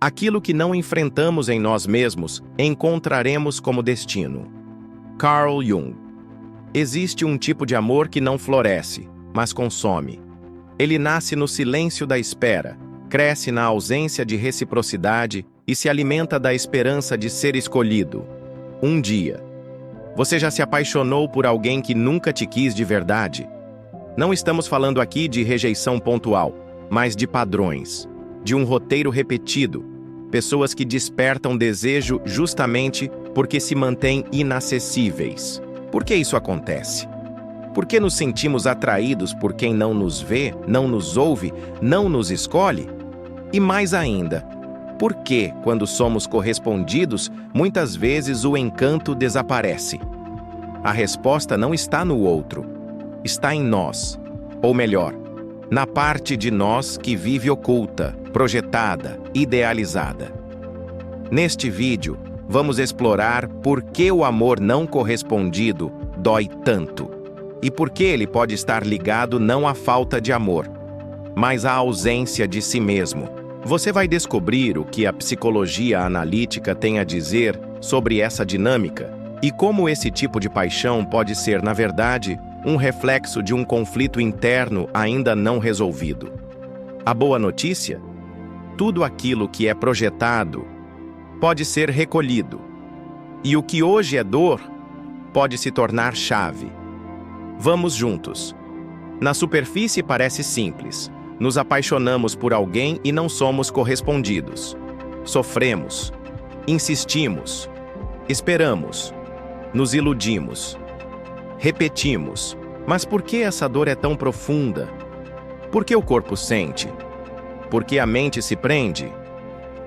Aquilo que não enfrentamos em nós mesmos, encontraremos como destino. Carl Jung. Existe um tipo de amor que não floresce, mas consome. Ele nasce no silêncio da espera, cresce na ausência de reciprocidade e se alimenta da esperança de ser escolhido. Um dia. Você já se apaixonou por alguém que nunca te quis de verdade? Não estamos falando aqui de rejeição pontual, mas de padrões, de um roteiro repetido, pessoas que despertam desejo justamente porque se mantêm inacessíveis. Por que isso acontece? Por que nos sentimos atraídos por quem não nos vê, não nos ouve, não nos escolhe? E mais ainda, por que, quando somos correspondidos, muitas vezes o encanto desaparece? A resposta não está no outro, está em nós. Ou melhor, na parte de nós que vive oculta, projetada, idealizada. Neste vídeo, vamos explorar por que o amor não correspondido dói tanto e por que ele pode estar ligado não à falta de amor, mas à ausência de si mesmo. Você vai descobrir o que a psicologia analítica tem a dizer sobre essa dinâmica e como esse tipo de paixão pode ser, na verdade, um reflexo de um conflito interno ainda não resolvido. A boa notícia? Tudo aquilo que é projetado pode ser recolhido. E o que hoje é dor pode se tornar chave. Vamos juntos. Na superfície parece simples. Nos apaixonamos por alguém e não somos correspondidos. Sofremos. Insistimos. Esperamos. Nos iludimos. Repetimos. Mas por que essa dor é tão profunda? Por que o corpo sente? Por que a mente se prende?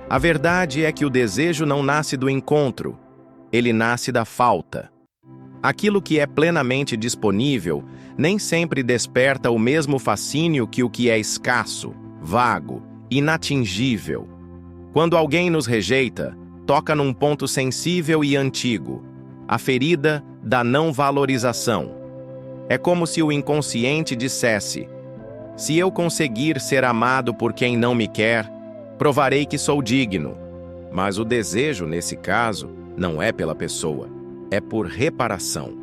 A verdade é que o desejo não nasce do encontro, ele nasce da falta. Aquilo que é plenamente disponível nem sempre desperta o mesmo fascínio que o que é escasso, vago, inatingível. Quando alguém nos rejeita, toca num ponto sensível e antigo, a ferida da não valorização. É como se o inconsciente dissesse: se eu conseguir ser amado por quem não me quer, provarei que sou digno. Mas o desejo, nesse caso, não é pela pessoa, é por reparação.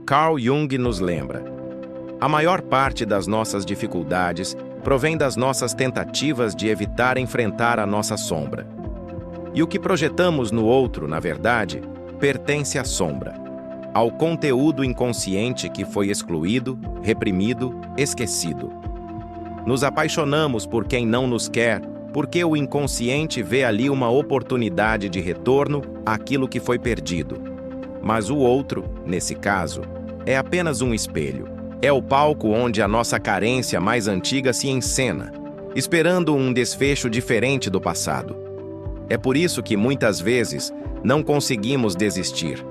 Carl Jung nos lembra: a maior parte das nossas dificuldades provém das nossas tentativas de evitar enfrentar a nossa sombra. E o que projetamos no outro, na verdade, pertence à sombra, ao conteúdo inconsciente que foi excluído, reprimido, esquecido. Nos apaixonamos por quem não nos quer, porque o inconsciente vê ali uma oportunidade de retorno àquilo que foi perdido. Mas o outro, nesse caso, é apenas um espelho. É o palco onde a nossa carência mais antiga se encena, esperando um desfecho diferente do passado. É por isso que muitas vezes não conseguimos desistir.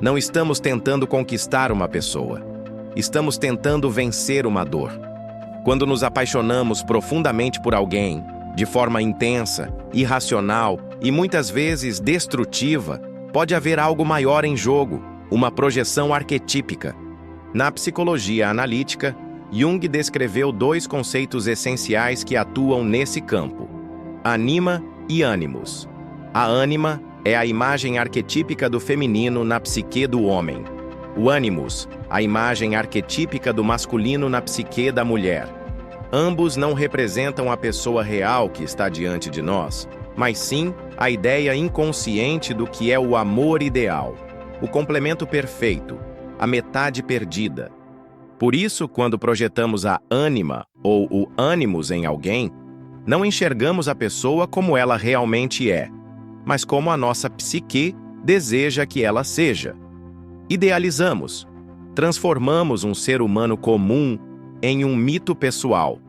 Não estamos tentando conquistar uma pessoa. Estamos tentando vencer uma dor. Quando nos apaixonamos profundamente por alguém, de forma intensa, irracional e muitas vezes destrutiva, pode haver algo maior em jogo, uma projeção arquetípica. Na psicologia analítica, Jung descreveu dois conceitos essenciais que atuam nesse campo: ânima e ânimos. A ânima é a imagem arquetípica do feminino na psique do homem. O ânimos, a imagem arquetípica do masculino na psique da mulher. Ambos não representam a pessoa real que está diante de nós, mas sim a ideia inconsciente do que é o amor ideal, o complemento perfeito, a metade perdida. Por isso, quando projetamos a ânima ou o ânimos em alguém, não enxergamos a pessoa como ela realmente é, mas como a nossa psique deseja que ela seja. Idealizamos, transformamos um ser humano comum em um mito pessoal.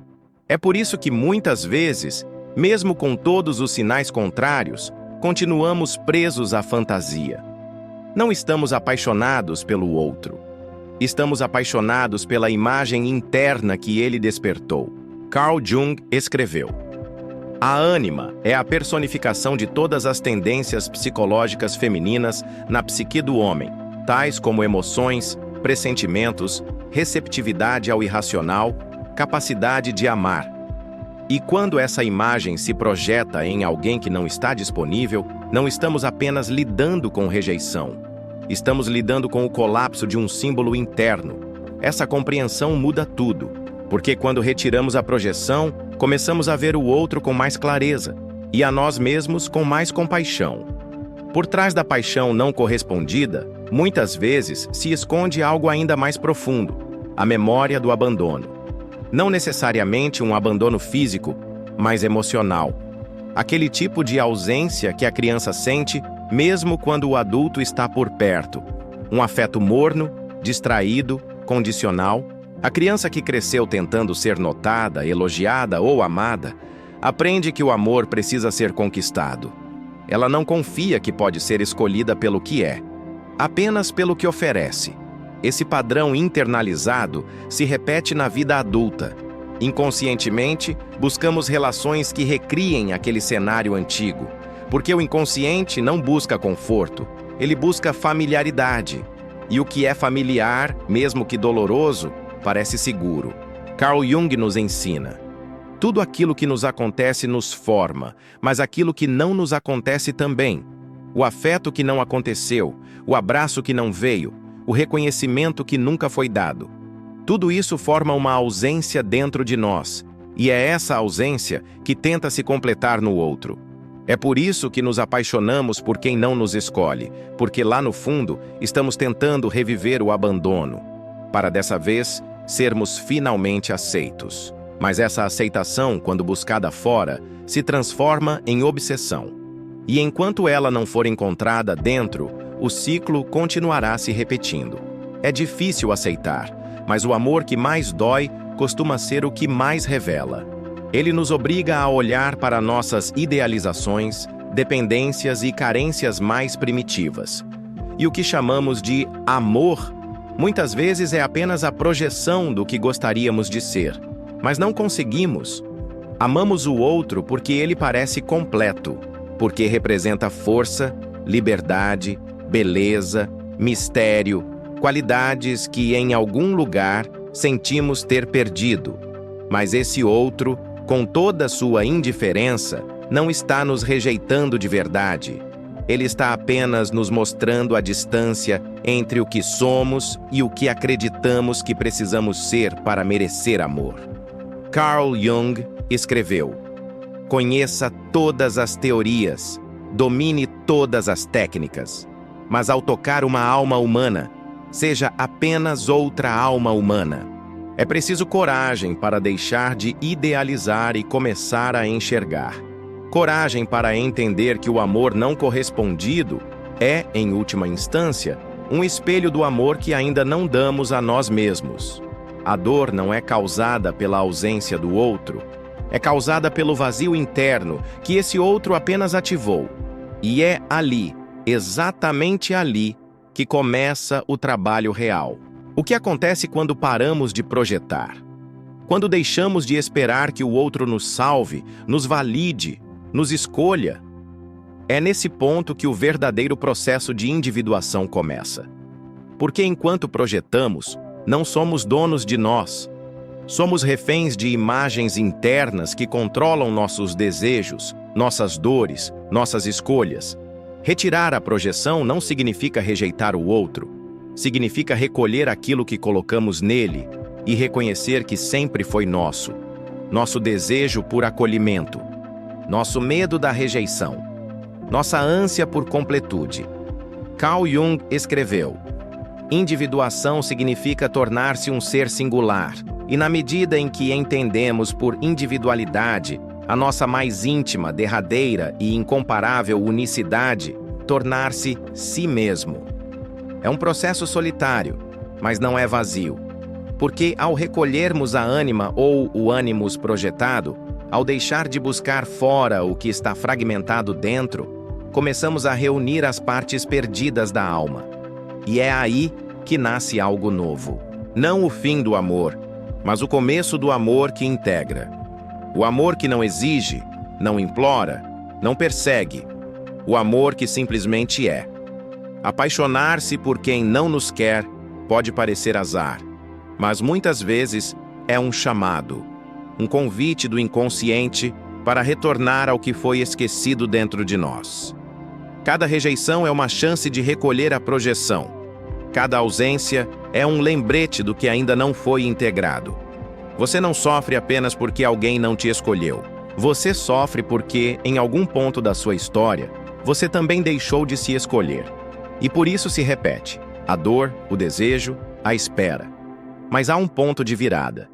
É por isso que muitas vezes, mesmo com todos os sinais contrários, continuamos presos à fantasia. Não estamos apaixonados pelo outro. Estamos apaixonados pela imagem interna que ele despertou. Carl Jung escreveu: a ânima é a personificação de todas as tendências psicológicas femininas na psique do homem, tais como emoções, pressentimentos, receptividade ao irracional, capacidade de amar. E quando essa imagem se projeta em alguém que não está disponível, não estamos apenas lidando com rejeição. Estamos lidando com o colapso de um símbolo interno. Essa compreensão muda tudo, porque quando retiramos a projeção, começamos a ver o outro com mais clareza e a nós mesmos com mais compaixão. Por trás da paixão não correspondida, muitas vezes se esconde algo ainda mais profundo, a memória do abandono. Não necessariamente um abandono físico, mas emocional. Aquele tipo de ausência que a criança sente mesmo quando o adulto está por perto. Um afeto morno, distraído, condicional. A criança que cresceu tentando ser notada, elogiada ou amada, aprende que o amor precisa ser conquistado. Ela não confia que pode ser escolhida pelo que é, apenas pelo que oferece. Esse padrão internalizado se repete na vida adulta. Inconscientemente, buscamos relações que recriem aquele cenário antigo, porque o inconsciente não busca conforto, ele busca familiaridade. E o que é familiar, mesmo que doloroso, parece seguro. Carl Jung nos ensina: tudo aquilo que nos acontece nos forma, mas aquilo que não nos acontece também. O afeto que não aconteceu, o abraço que não veio, o reconhecimento que nunca foi dado. Tudo isso forma uma ausência dentro de nós, e é essa ausência que tenta se completar no outro. É por isso que nos apaixonamos por quem não nos escolhe, porque lá no fundo estamos tentando reviver o abandono, para dessa vez sermos finalmente aceitos. Mas essa aceitação, quando buscada fora, se transforma em obsessão. E enquanto ela não for encontrada dentro, o ciclo continuará se repetindo. É difícil aceitar, mas o amor que mais dói costuma ser o que mais revela. Ele nos obriga a olhar para nossas idealizações, dependências e carências mais primitivas. E o que chamamos de amor, muitas vezes é apenas a projeção do que gostaríamos de ser, mas não conseguimos. Amamos o outro porque ele parece completo, porque representa força, liberdade, beleza, mistério, qualidades que em algum lugar sentimos ter perdido. Mas esse outro, com toda sua indiferença, não está nos rejeitando de verdade. Ele está apenas nos mostrando a distância entre o que somos e o que acreditamos que precisamos ser para merecer amor. Carl Jung escreveu: conheça todas as teorias, domine todas as técnicas, mas ao tocar uma alma humana, seja apenas outra alma humana. É preciso coragem para deixar de idealizar e começar a enxergar. Coragem para entender que o amor não correspondido é, em última instância, um espelho do amor que ainda não damos a nós mesmos. A dor não é causada pela ausência do outro, é causada pelo vazio interno que esse outro apenas ativou. E é ali, exatamente ali, que começa o trabalho real. O que acontece quando paramos de projetar? Quando deixamos de esperar que o outro nos salve, nos valide, nos escolha? É nesse ponto que o verdadeiro processo de individuação começa. Porque enquanto projetamos, não somos donos de nós. Somos reféns de imagens internas que controlam nossos desejos, nossas dores, nossas escolhas. Retirar a projeção não significa rejeitar o outro. Significa recolher aquilo que colocamos nele e reconhecer que sempre foi nosso. Nosso desejo por acolhimento, nosso medo da rejeição, nossa ânsia por completude. Carl Jung escreveu: individuação significa tornar-se um ser singular, e na medida em que entendemos por individualidade a nossa mais íntima, derradeira e incomparável unicidade, tornar-se si mesmo. É um processo solitário, mas não é vazio. Porque ao recolhermos a ânima ou o ânimos projetado, ao deixar de buscar fora o que está fragmentado dentro, começamos a reunir as partes perdidas da alma. E é aí que nasce algo novo. Não o fim do amor, mas o começo do amor que integra. O amor que não exige, não implora, não persegue. O amor que simplesmente é. Apaixonar-se por quem não nos quer pode parecer azar, mas muitas vezes é um chamado. um convite do inconsciente para retornar ao que foi esquecido dentro de nós. Cada rejeição é uma chance de recolher a projeção. Cada ausência é um lembrete do que ainda não foi integrado. Você não sofre apenas porque alguém não te escolheu. Você sofre porque, em algum ponto da sua história, você também deixou de se escolher. E por isso se repete: a dor, o desejo, a espera. Mas há um ponto de virada.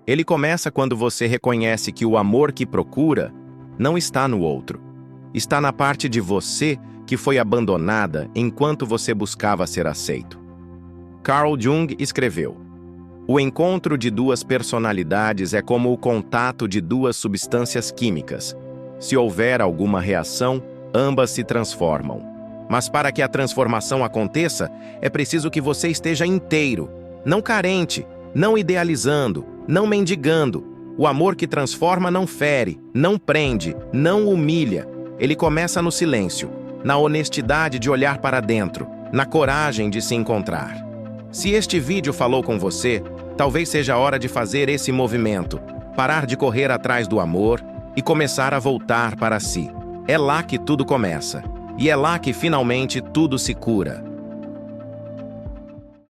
Ele começa quando você reconhece que o amor que procura não está no outro. Está na parte de você que foi abandonada enquanto você buscava ser aceito. Carl Jung escreveu: o encontro de duas personalidades é como o contato de duas substâncias químicas. Se houver alguma reação, ambas se transformam. Mas para que a transformação aconteça, é preciso que você esteja inteiro, não carente, não idealizando, não mendigando. O amor que transforma não fere, não prende, não humilha. Ele começa no silêncio, na honestidade de olhar para dentro, na coragem de se encontrar. Se este vídeo falou com você, talvez seja a hora de fazer esse movimento, parar de correr atrás do amor e começar a voltar para si. É lá que tudo começa, e é lá que finalmente tudo se cura.